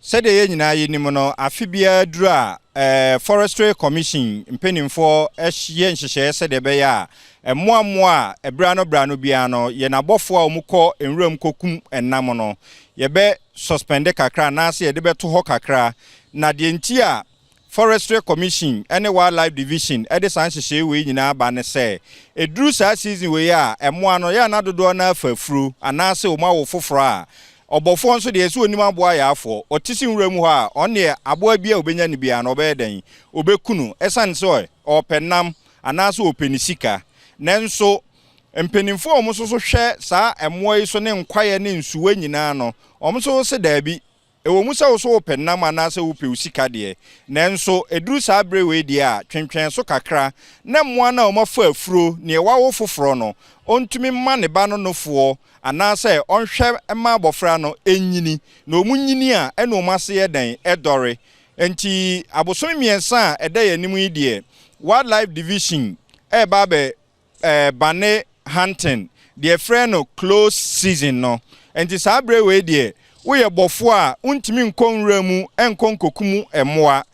said the nyina yenim no afibia duru a Forestry Commission mpenimfo ehye nhyehyɛ said the beya emmoamoa brano bia no ye nabofo a omukɔ enwuram kokum enam no ye be suspend kakra na se ye de beto hɔ kakra na de nti a Forestry Commission any Wildlife Division ede san hyehye we nyina ba ne se eduru sa season we a emmoa no ya na dodo na afafuru anase oma wo foforo a obofo nso de esi onim aboa ya afọ otisi nwura mu ha one aboa bia obenya ne bia na obeden obekunu esan so openam anase openisika nenso mpenimfo omuso so hwe saa emmoa yi so ne nkwaye ne nsuwa nyina no omuso se daabi ewo musa wo so openam anase opewusika de nenso eduru saa brewe de a twentwen so kakra na mmoa na omafa afuro ne wawo foforo no ontumi ma ne ba no nofo anase onhwe ema abofra no enyini na omunyini a ena omase yeden edore enti abosomi miensa a eda yanim yi de Wildlife Division babe bane hunting de friend no close season no enti saa brewe de woye bofo a untimi nkonwura mu enkonkokumu emmoa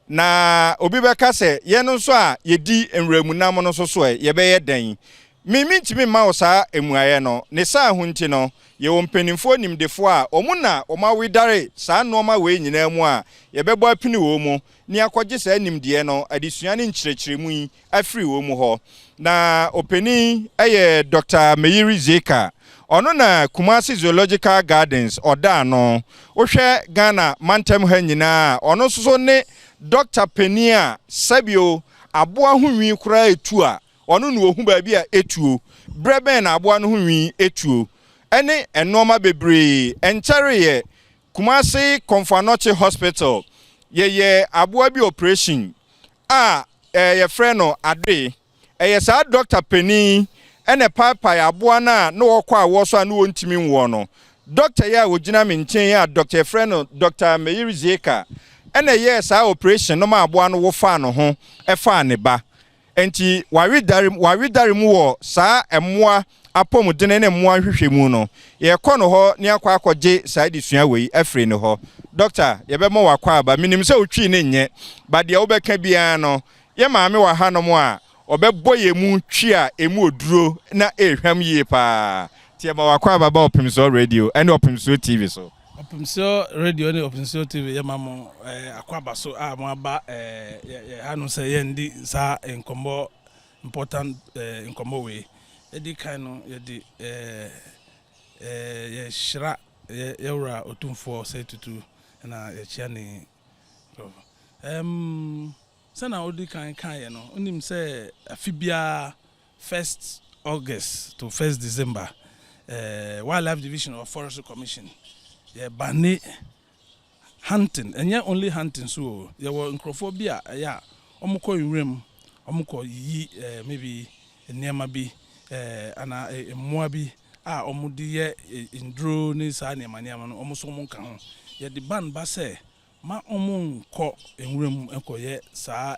na obi beka se ye no so a yedi enwuramu nam no so ye be ye dan mimi ntimi ma wo saa emuaye no ne saa hunti no ye wo mpenimfo nimdefo a omuna omawidare saa noma we nyina mu a ye bebo apini wo mu ni akogye saa nimde no adesua ne nkyerɛkyerɛmu yi afiri wo mu ho na openi eye Dr. Meyiri Zeka ono na Kumasi Zoological Gardens oda no wohwe Ghana mantem ha nyina ono soso ne Dr. Penia Sabio aboa hunwi kura etu a ono no ohu ba bi a etuo breben na aboa no hunwi etuo ene enoma bebre enkyare ye Kumasi Komfanoche Hospital ye aboa bi operation a ye frɛ no ade sa Dr. Peni ene papa ya aboa na wokɔ a wo so a no wontimi nwo no doctor ya wogina me nchen ya Dr. Freno Dr. Meyiri Zeka ene ye sa operation no ma aboa no wo fa no ho fa ne ba enti wawidare mu wo sa emmoa apomudene ne mmoa hwehwemu no ye kɔ no ho ne akɔ akɔgye sa disua wei afre ne ho doctor ye be mo wakɔ aba minim sɛ otwi ne nye ba de wo bɛka bia no ye maame wa ha no mo a obebo ye mu twi a emu oduro na ehwam yie pa tie ma wakwa baba Opemsuo radio and Opemsuo TV so Opemsuo radio and Opemsuo TV ye mamo akwaba so a mo aba hanu se ye ndi sa enkombo important enkombo we edi kan no ye di ye shira ye wura otumfo se tutu na ye chia ni Sana odi kan ye no onim say afibia 1st August to 1st December Wildlife Division of Forestry Commission ye bane hunting and yet only hunting so ye were nkrofobia ya omukọ nwuram omukọ yi maybe nneema bi ana emmoa bi a omudi ye ndro ni sa nneema no omuso monka ho ye di ban ba say ma omun ko enwuram enkoye sa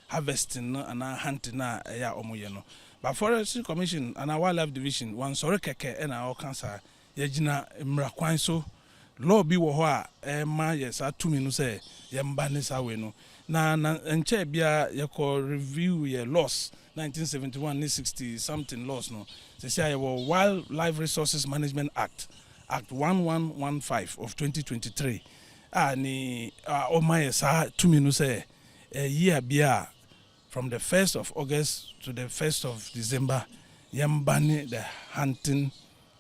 harvesting no ana hunting na ya omoye no ba Forestry Commission ana Wildlife Division wan sore keke na o kansa ye gina mra kwan so law bi wo ho a ma ye sa tumi no say ye mba ne sa we no na enche bia ye ko review ye laws 1971 ni 60 something laws no say ye Wildlife Resources Management Act 1115 of 2023 ni o my sa tumi no say year bia from the 1st of August to the 1st of December yambani the hunting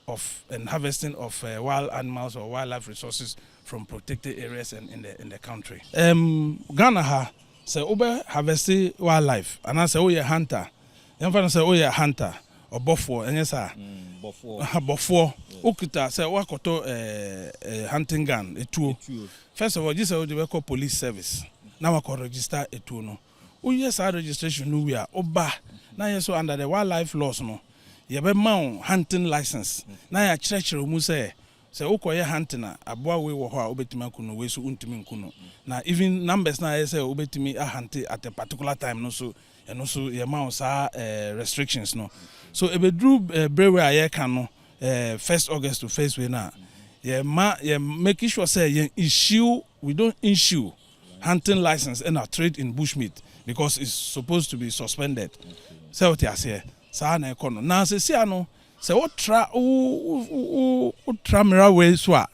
of and harvesting of wild animals or wildlife resources from protected areas and in the country. Ghana ha say obe harvest wildlife and I say oh yeah hunter. Yamfa say oh yeah hunter or bofo enye sa bofo okuta say wakoto hunting gun etuo. First of all this is the police service. Now we can register etuo no. Yes, our registration no we are oba. Now yes so under the wildlife laws no. You be mount hunting license. Now ya church mu say ukoye hunting na aboa we wo ho a obetimi kuno we so untimi kuno. Na even numbers na say obetimi a hunt at a particular time no so and also your mount sa restrictions no. So ebedru brewe aye kan no 1st August to 1st we na making sure say we don't issue hunting license and our trade in bushmeat because it's supposed to be suspended. So what I say, sa na ekono. Na se ano se what tra mira way so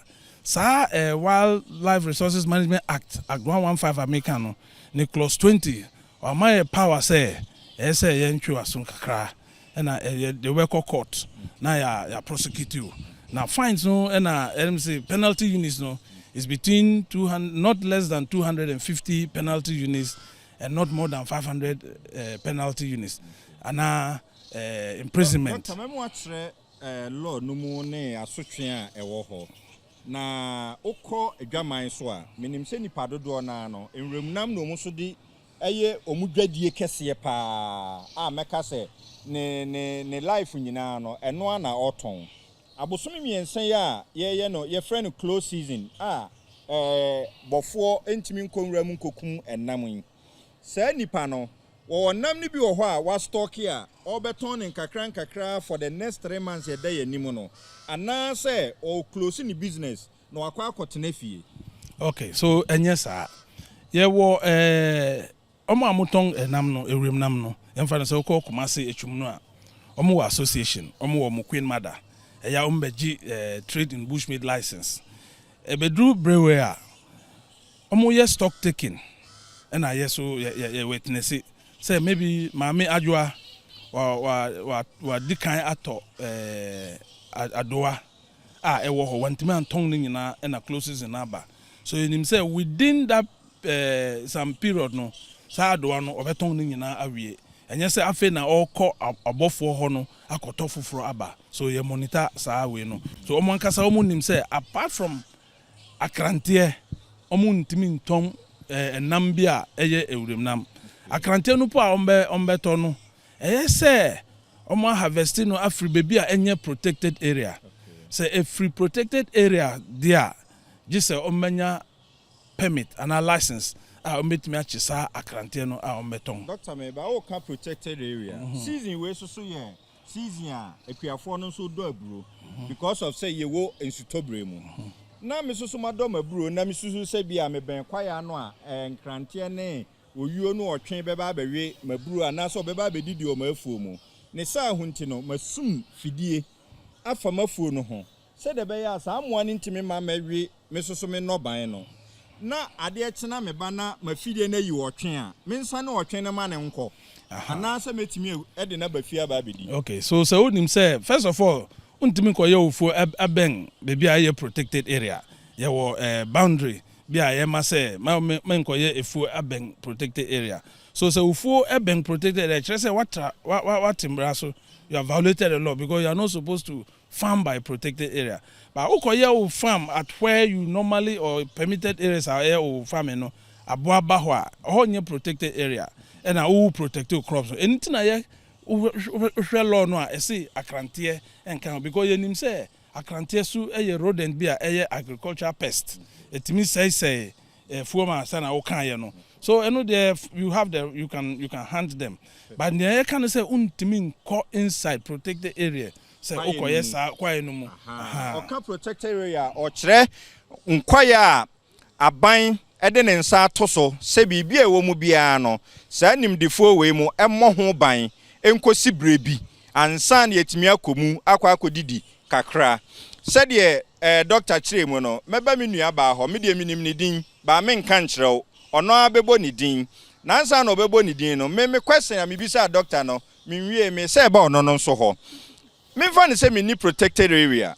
sa Wildlife Resources Management Act 115 American no clause 20 or my power say yentwe asun kakra na the work court na ya prosecute you. Now fines no and say penalty units no is between 200 not less than 250 penalty units and not more than 500 penalty units. And imprisonment. Dr. Memo atre law no mu ne asotwe a ewo ho. Na okọ adwaman so a menim se nipa dodo na no enwramnam no mu so di eye omudwadie kese pa a meka se ne life nyina no eno na oton abosomi miensan ya ye no ye friend close season bofo entimi nkonwura mu nkokum enam yi sa nipa no wo nam ni bi wo ho a wa stock ya obeton nkakra for the next 3 months ye day anim no ana say o close ni business no akwa akotena fie. Okay, so enye sa ye wo omo amoton enam no ewrem nam no emfa no say ko Kumasi etwum no a omo wo association omo wo mo Queen Mother eya ombeji trade in bushmeat license ebedru brewery a omo ye stock taking and I yes so ye witness it say maybe mama adwa wa dikan ato adoa ewo ho wantimi anton ni nyina na closes in aba so him say within that some period no sa adoa no obeton ni nyina awie enye say afi na okọ abofo ho no akoto foforo aba so ye monitor sa we no so omo nkasa omo nim say apart from akrantie omo ntimi ntom enam bia eye ewremnam akrantie no po a ombe to no say omo harvesting no afri baby a enye protected area say a free protected area there just say omenya permit and a license ometimi achisa akrantie no a ombeton. Dr. Meba o ka protected area season we so ye season a epiafo no so do aburo because of say ye wo ensutobre mu na me so madom aburo na me susu se bia me ben kwaya no a nkrantie ne oyuo no otwen beba bawe maburu ana so beba bedidi o mafuo mu ne sa ahunti no masum fidie afa mafuo no ho se de be ya sa amoa ne ntimi ma mawe me so me no ban no na ade ekina me bana mafidie na yi otwen a me nsa na otwen na ma ne nko ana se metimi e de na bafia ba bedi. Okay, so onim say first of all untimi ko ye ofo abeng baby aye protected area ye wo boundary bia ye ma say men ko ye efu abeng protected area so ufu abeng protected area say what timra so you have violated the law because you are not supposed to farm by protected area but ukoye farm at where you normally or permitted areas are here farming no aboaba ho a onye protected area and who protect your crops anything na we law no a say akrantie enkan because you nim say akrantie su rodent bi a agricultural pest etimi say fuoma sana o kan ye no so there you can hunt them but you can say untimi nko inside protected area say okoye sa kwaye no mu oka protected area o kire nkwaye a aban ede ne nsa atoso se bibia ewo mu bia no sa nimdifo we mu emmo ho ban enkosi brebi ansa na yetimi akomu akodidi kakra said ye Dr. Chiremu no meba me nua ba ho me de minim ni din ba me nka nkyerɛw ono abebo ni din nansa na obebo ni din no me question ya me bisa doctor no me wie me say ba ono no so ho me fa ne say me ni protected area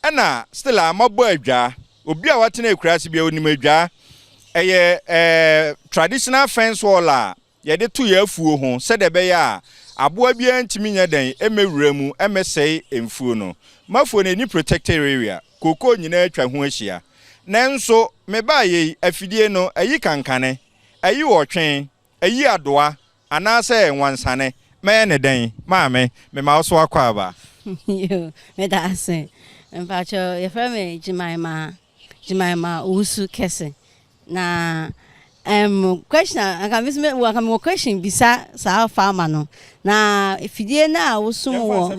ana still amabo adwa obi a watena akurase bia onim adwa traditional fence wall a ye de to ya afuo ho said de be ya aboa bia ntimi nya den emewura mu emesei emfuo no mafuo ne ni protected area koko nyina atwa ho ahia nanso me ba ye afidie no ayi kankane ayi wotwen ayi adoa anase nwansane me ne den maame me ma so akwa aba yo me da ase mpacho ye frame jimaima usu kese na question aka question bisa sa farmer no na ifidie na wosum wo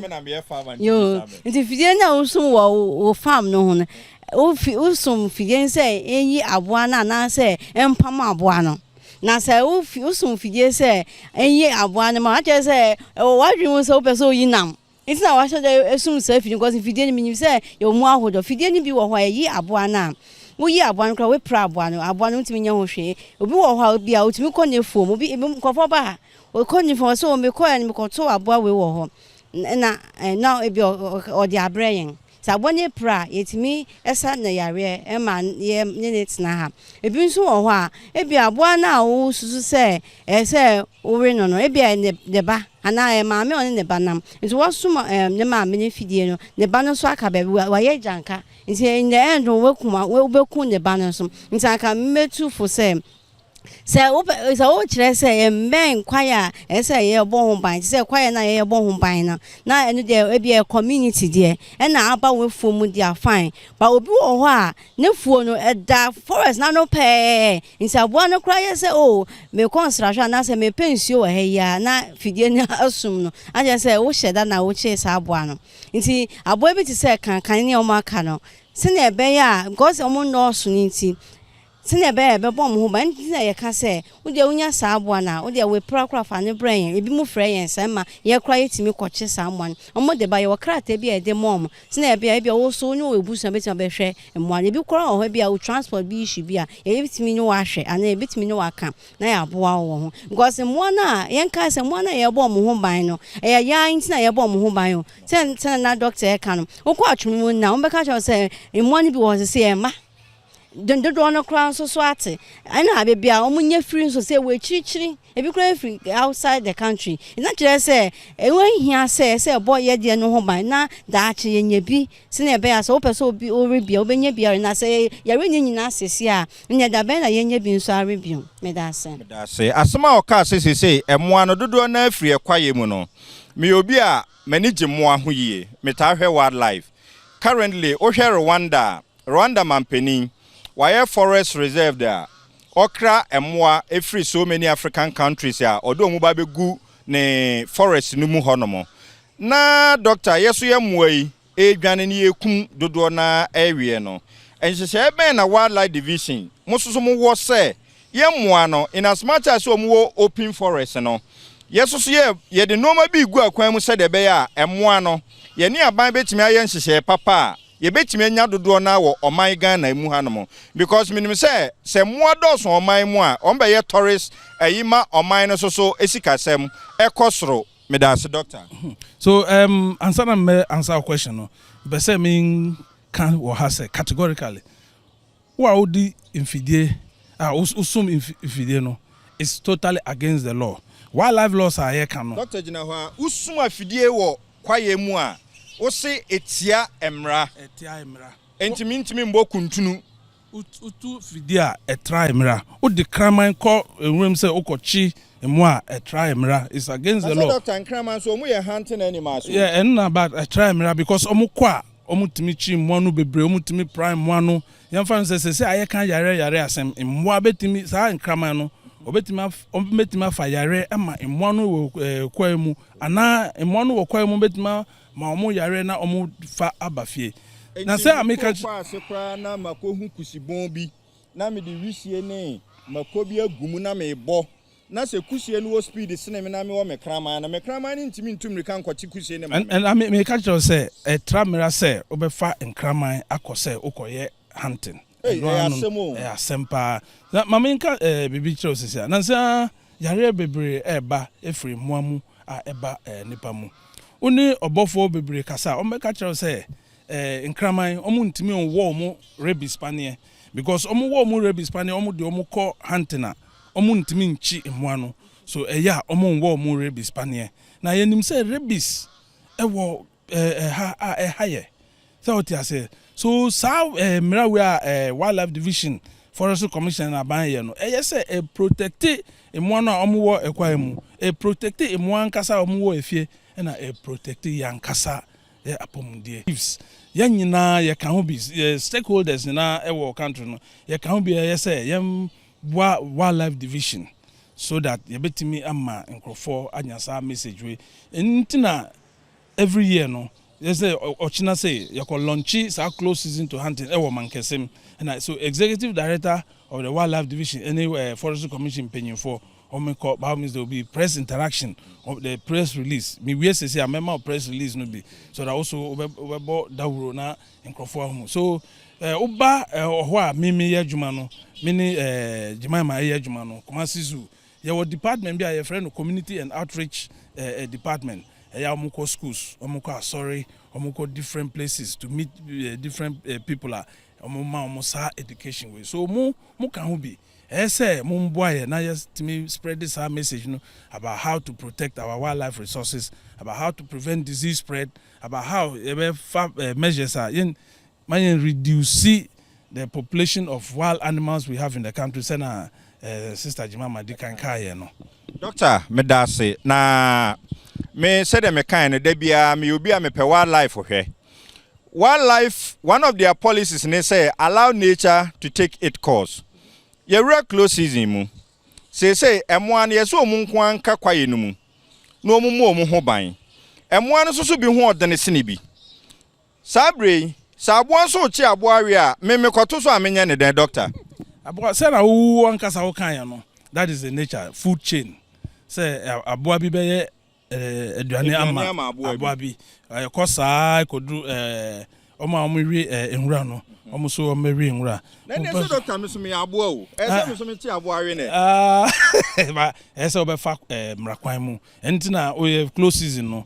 yo ifidie na wosum wo farm no ho usum fidie say enyi aboa na say empam aboa no na say usum fidie say enyi aboa no ma ache say wadwin so person yinam it's na wa should assume say fidie because fidie ni minim say yo mu ahodo fidie ni bi wo ho yi aboa na wo yi aboa no kra we pra aboa no ntimi nya ho hwe obi wo ho bia otimi kɔ ne fuom obi nkofo ba o kɔ ne fuom so me kɔ ya ne kɔ to aboa we wo ho na now ebi o di abrayen sabone pra yetimi esa na yare e ma ye ne tena ha ebi nso wo ho a ebi aboa na wo susu se se wo we no ebi ne ba ana ma me on ne ba nam nti wo suma ne ma me ne fidie no ne ba no so aka ba wa ye janka nti in the end wo kuma wo be ku ne ba no so nti aka metu fo se o kire say men kwaya say ye bo ho ban say kwaya na ye bo ho ban na enu de e be community de e na aba we fom dia fine but obi wo ho a ne fuo no e da forest na no pe nti abo no kwaya say me construction na say me pensuo he ya na fidie na asum no aje say wo hyeda na wo che sa abo no nti abo bi ti say kan ne o maka no se na ebe ya because o mo no so nti sine be bom ho ban na ye ka se wo de unya sa aboa na wo de we prakra fa ne brain ebi mu frɛ yen sa ma ye kra yetimi kɔkye sa amwan omo de ba ye wɔkrata bi e de mom sine be e wo so nyu ebusa betima be hwɛ mwan ebi kra ho bi a wo transport bi issue bi a ye bitimi nyu wa hwɛ ana e bitimi nyu wa ka na ya aboa wo ho because mwan na ye ka se mwan na ye bom ho ban no e ya nti na ye bom ho ban yo ten na doctor e ka no wo kɔ atwemu na wo be ka kyerɛ se mwan bi wo se e ma do no crown so ate ana abia omunye free so say we chirichiri ebi kra free outside the country ina kire say enwe hia say boy ye de no ho ban na da ache ye bi se na be ya so person obi orebia obenya bia na say ya renye nyina asese a nya da be na ye nya bi nso arebia me da say asema o ka say emoa no dodo na free ekwaye mu no me obi a manage moa ho yie me ta hwe wildlife currently o hwe Rwanda mampeni why forest reserve there okra emwa every so many African countries ya odo mu ba begu ne forest no mu honomo na doctor yeso ye mwai edwane ne yekum dodo na ewie no enhyehyɛ ben na wildlife division mususu mu wo se ye mwa no in as much as o mu wo open forest no yeso so ye de noma bi gu akwan mu se de be ya emwa no ye ne aban betimi aye nhyehyɛ papa ye betimi anya dodo na wo oman Ghana mu hanom because minim say moa dos oman mu a on be ye tourist ayima oman no so esikasem ekosoro medase doctor so answer me answer question no be say me can or has categorically who are the infidie usum infidie no is totally against the law wildlife laws are here can no doctor gina ho usum afidie wo kwaye mu a o se etia emra ntimi mbo kuntunu utu fidia etra emra o de kraman ko enwem se okochi emu a etra emra is against the law doctor kraman so omu ye hunting animals yeah and about etra emra because omu kwa omu timi chi mmanu bebre omu timi prime mmanu yamfa se aye kan yare asem emu abetimi sa kraman no obetima fa yare ama mmanu kwa emu ana mmanu wo kwa emu betima ma omo yare na omo fa abafie na say ameka kwa sekra na makohu kusibon bi na me de wisie ne makobi agumu na me bo na se kusie no speed sene me na me wo me krama na me krama ni ntimi ntumri kan kwati kusie ne and me ka tell say e tramira say obefa nkrama akose okoye hunting asempa na mamenka bibi tell say na say yare bebre eba efri muamu a eba nipa mu oni obofo bebre kasa o meka kire say nkraman omu ntimi onwo omu rabies panie because omu wo omu rabies panie omu de omu ko hunting omu ntimi nchi emwa no so eya omu onwo omu rabies panie na yenim say rabies ewo haye so what you say so mira we wildlife division Forestry Commission aban ye no say protect emwa no omu wo ekwa mu protect emwa nkasa omu wo efie na protect yankasa apomudie yan nyina ye kan ho bi stakeholders na ewo country no ye kan ho bi ye say yem wildlife division so that ye betimi ama nkrofo anyasa message we ntina every year no Yes, Ochina say you call launchy sa close season to hunting. Ewo mankesem. And so executive director of the Wildlife Division, anywhere Forestry Commission paying for. How means there will be press interaction of the press release. Me we say a member of press release no be. So that also about dawuro na nkrofo. So oba ohwa mimi ya juma no mini Jemima ya juma no Kumasi Zoo. Your department be a friend of community and outreach department. Ya omuko schools, omuko sorry, omuko different places to meet different people. Omusa education way. So mu can be. Say mumboy na just to me spread this message about how to protect our wildlife resources, about how to prevent disease spread, about how measures are in reduce the population of wild animals we have in the country. Sena Sister Jemima Dikankaye no. Doctor Medase na me said me kind debia me obi a me pe wildlife okay. Wildlife, one of their policies they say allow nature to take its course. Yewura close season mu. Say M1 yeso mu nko anka kwaye no mu. No mu ho ban. M1 so so bi ho odene sene bi. Sabre, sa aboa so chi aboa we a me kwato so amenya ne den doctor. Aboa say na wo anka sa wo kan ya no. That is the nature food chain. Say aboa bi be aduane ama aboa bi. Kosa kodu omo wi enwura no. Omo so omewi enwura. Na ne so doctor me so me aboa o. Ese me so me ti aboa we ne. Ba ese obefa mrakwan mu. Enti na o close season no.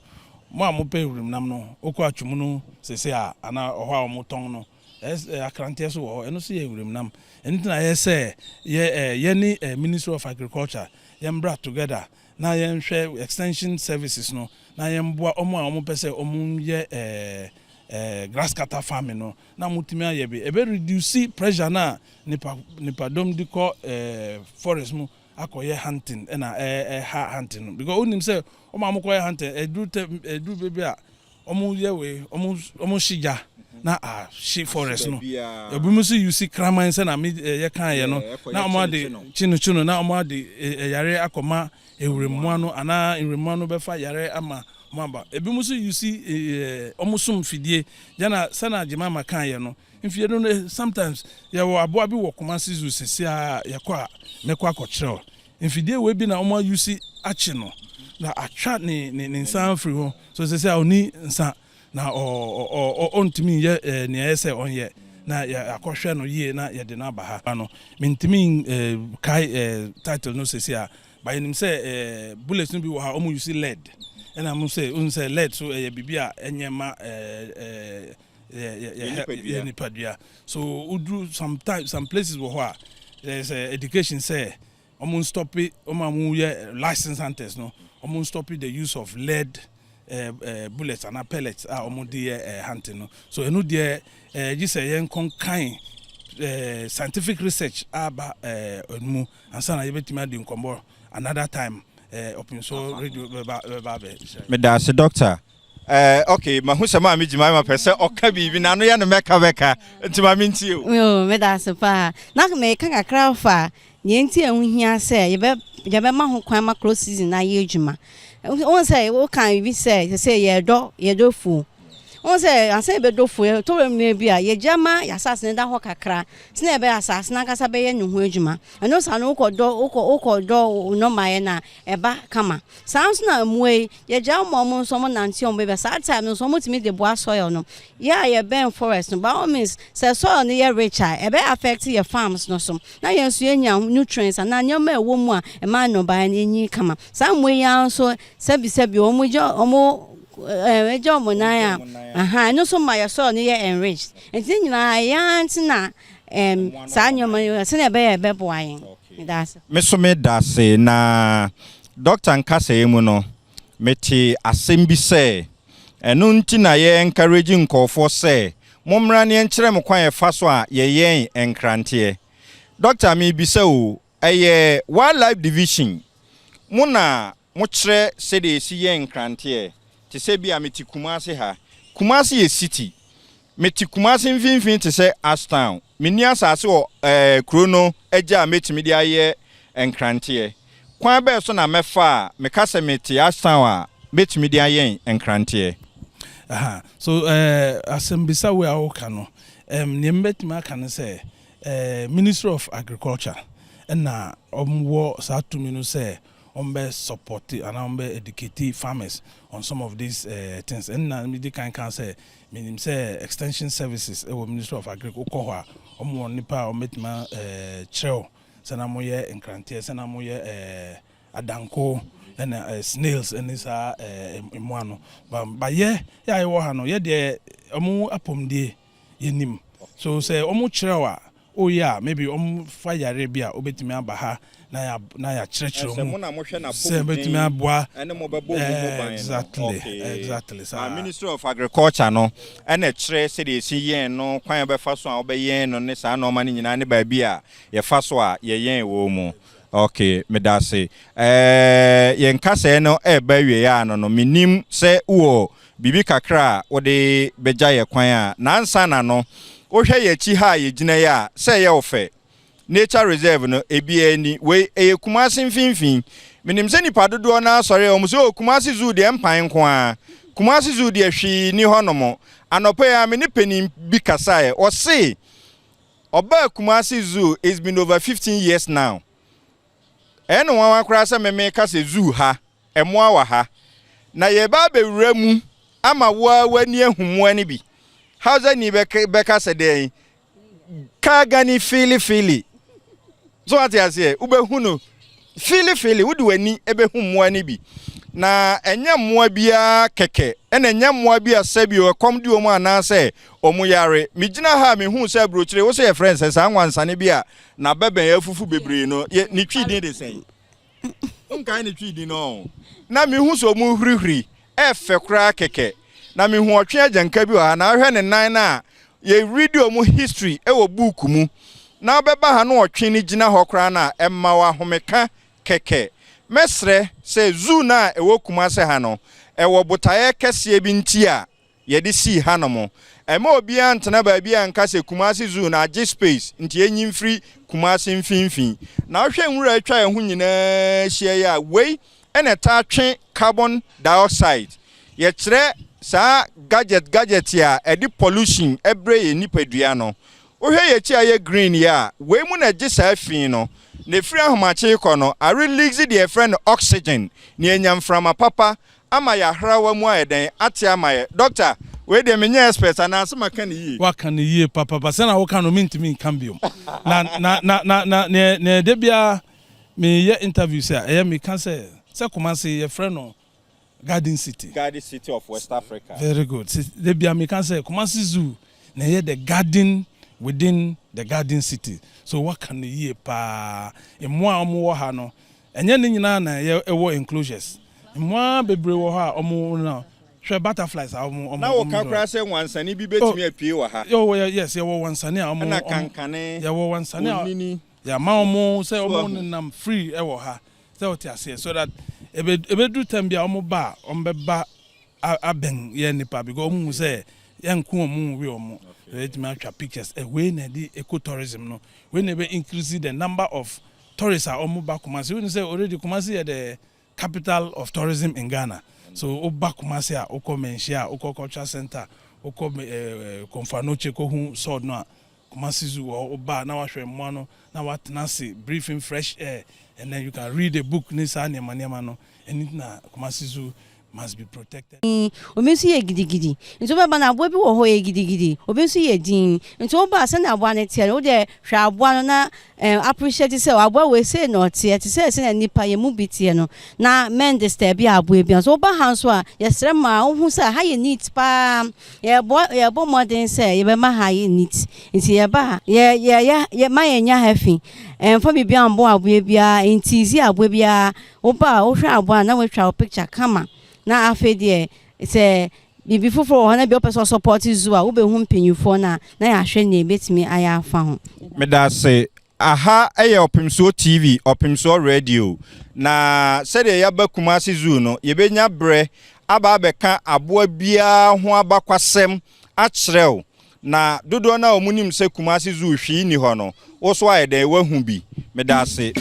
Mo amope wurim nam no. Okọ atwum no sese a ana oho a omo ton no. Akrante so wo eno so ye wurim nam. Enti na ye ye ni Ministry of Agriculture ye mbra together na ye nhwe extension services no. Na ye mboa omo pese omo ye grass cutter farming no na mutimi ayebe ebe reduce pressure na nipa dom di ko forest mu akoye hunting na hunting no because onim say o ma amokoye hunting edu baby a omo ye we omo shija na she forest no ebu mu so you see kraman say na me ye kan ye no na omo de chinu na omo de yare akoma ewremu ano ana ewremu ano be fa yare ama mamba ebi musu you see omusum fidie jana sana Jemima kan ye no mfie no sometimes ya wo aboa bi wo Kumasi Zoo sese a yakwa mekwa akọkire mfidie we bi na omo you see achi no na atwa ne nsan free ho so sese a oni nsan na ontimi ye ne yese onye na ya akọhwe no yie na ye de na ba ha no mentimi kai title no sese a by him say bullets no bi wo ha omo you see lead. And I'm say lead so bibia enyema nipadia so udu sometimes some places where there's education say omun stop it omamu license hunters no omun stop the use of lead bullets and pellets omun dey hunting no so enu dey just yen kon kind scientific research about onmu ansana yebetima di nkombo another time Opemsuo radio Medase doctor okay mahusema mi Jemima pese oka bibi na no ya no meka ntima mintie o yo medase pa na me kan kakra fa nienti ehunhia se ye be ma ho kwan ma close season na ye adwuma won say wo kan bi say ye do fu on say anse be do fu to me bia ye jama ya sasne da ho kakra sna be asasne na kasa be ye nhu adwuma eno sa no ukodo no maye na eba kama sans na muwe ye jama mo so mo nanti on be sa time no so mo timi de boa soil no ya ye ben forest no by all means say soil no ye richer e be affect your farms no so na ye so enya nutrients na nyoma ewo mu a e ma no ba nyi kama sa muwe ya so sebi omo ejo monaya no so my so ne enriched enti nyina ya ntina sa nyoma yo se na be boayen that's me so me dase na doctor nkasa emu no meti asem bi se enu ntina ye encourage nkofo se momra ne enkyere me kwan fa so a ye yen enkrante doctor me bi se o eye wildlife division muna mo kyere se de si yen enkrante te se bia meti Kumasi ha Kumasi ye city meti Kumasi mfinfin te se Ashtown meni asase wo krono agya metimi dia ye enkrante kwan be so na mefa me kase meti Ashtown a metimi dia ye enkrante So asembisa we awoka no niembetima kan say Ministry of Agriculture na omwo sa tumi no say ombe support and ombe educate farmers on some of these things and na me can say meaning say extension services Ministry of Agriculture ko ho omwo nipa ometima chrew sana moye enkrantie sana moye adanko and snails and this imwano ba ye ya wo ha no ye de omu apomdie yenim so say omu chrew oh yeah maybe fire Arabia obetimi abaha na ya church betimi abwa exactly so Ministry of Agriculture no and a tre say dey see yen no kwan be fa so a obeyen no ne sa no ma ni nyina ne ba bi a ye fa so a ye yen wo mu okay me da say yen kase no e ba wie ya no minim se wo bibi kakra wo de beja ye kwan a nansa na no wo hwe ye chi ha ye gina ya se ye ofe nature reserve no ebia ni we Kumasi mfinfin minim se nipa dodo na sori o muso Kumasi zoo de empan nko a Kumasi zoo de hwi ni honomo anopo ya me ni penim bi kasae o se oba Kumasi zoo it's been over 15 years now eno wan akra se me kase zoo ha emoa wa ha na ye ba bewura mu ama wa wani ahumu ani bi how's ni beka se dey ka gani fili so what you say ubehu no fili wudi wani ebehu mmoa ni bi na enya mmoa bia keke ena enya mmoa bia sabi o komdi o mu anase omu yare migina ha me hu se brochire wo se ye friends sa anwansane bia na beben ya fufu bebre no ni twidi de sen nkan ni twidi no na me hu so mu hurihuri efe kra keke na me hu otwe ajanka bi o na hwe ne nan na ye video mu history e wo book mu na beba ha no otwe ni gina hokra na emma wa homeka keke mesre se zoo na e wo Kumasi ha no e wo botaye kese bi nti a ye de si ha no mo e ma obi antena ba bi anka se Kumasi zoo na age space nti enyim free Kumasi mfinfin na hwe nwura atwa ehu nyina hie ya wei ene ta twe carbon dioxide ye kire sa gadget ya edi pollution ebre ye nipadua no ohwe ye chi aye green ya we mu na gisa afin no ne free ahomache iko no a release the friend oxygen ni enyamframa papa ama ya hrawa mu ayeden ate ama ye doctor we de menye expert anase maka ne yi waka ne yi papa ba se na wo ka no mintimi cambium na ne de bia me ye interview say me can say Kumasi ye friend no Garden City of West Africa. Very good. They be American say Kumasi Zoo na here the garden within the Garden City. So what can ye pa emwa omo ha no. Enye ne nyina na ye ewo enclosures. Emwa bebre wo ha omo na hwe butterflies omo na wo ka kra say wansane bi betimi apie wo ha. Yes, ye wo wansane omo na kankane. Ye wo wansane. Ya ma omo say omo nam free e wo ha. Say what you say so that ebedu tambia omoba ombeba aben ye nipa because omu say yanku omu we omu let me atwa pictures we na di ecotourism no we na be increase the number of tourists are omoba Kumasi we say already Kumasi is the capital of tourism in Ghana so oba Kumasi a okomenhia cultural center konfanoche ko hu sword no Kumasi Zoo oba na wahwe mmo no na watnase breathing fresh air and then you can read a book nisa niema no and na Kumasi Zoo must be protected. Obensu ye gidigidi. Nto baba na abo bi wo ho ye gidigidi. Obensu ye din. Nto ba se na abo na tie wo de hwa abo no na appreciate se abo we say no tie te se na nipa ye mu bi tie no na men disturb ya abo e bi so ba hanso a ye sere ma wo hu se ha ye neat pa ye bo modern se ye be ma ha ye neat. Nti ye ba ye ma ye nya hafi. For me bia mbo abo e bia ntizi abo bia wo ba wo hwa abo na we twa picture kama na afedie se bibi foforo na bi opeso support zoo a wo be hu mpanyufo na ya hwe ne betimi aya afa ho me da se aha eye Opemsuo TV Opemsuo radio na se de ya ba Kumasi zoo no ye benya bre aba abeka aboa bia ho abakwasem a kirew na dodo na omunim se Kumasi zoo hwi ni ho no wo so ayede wahu bi me da se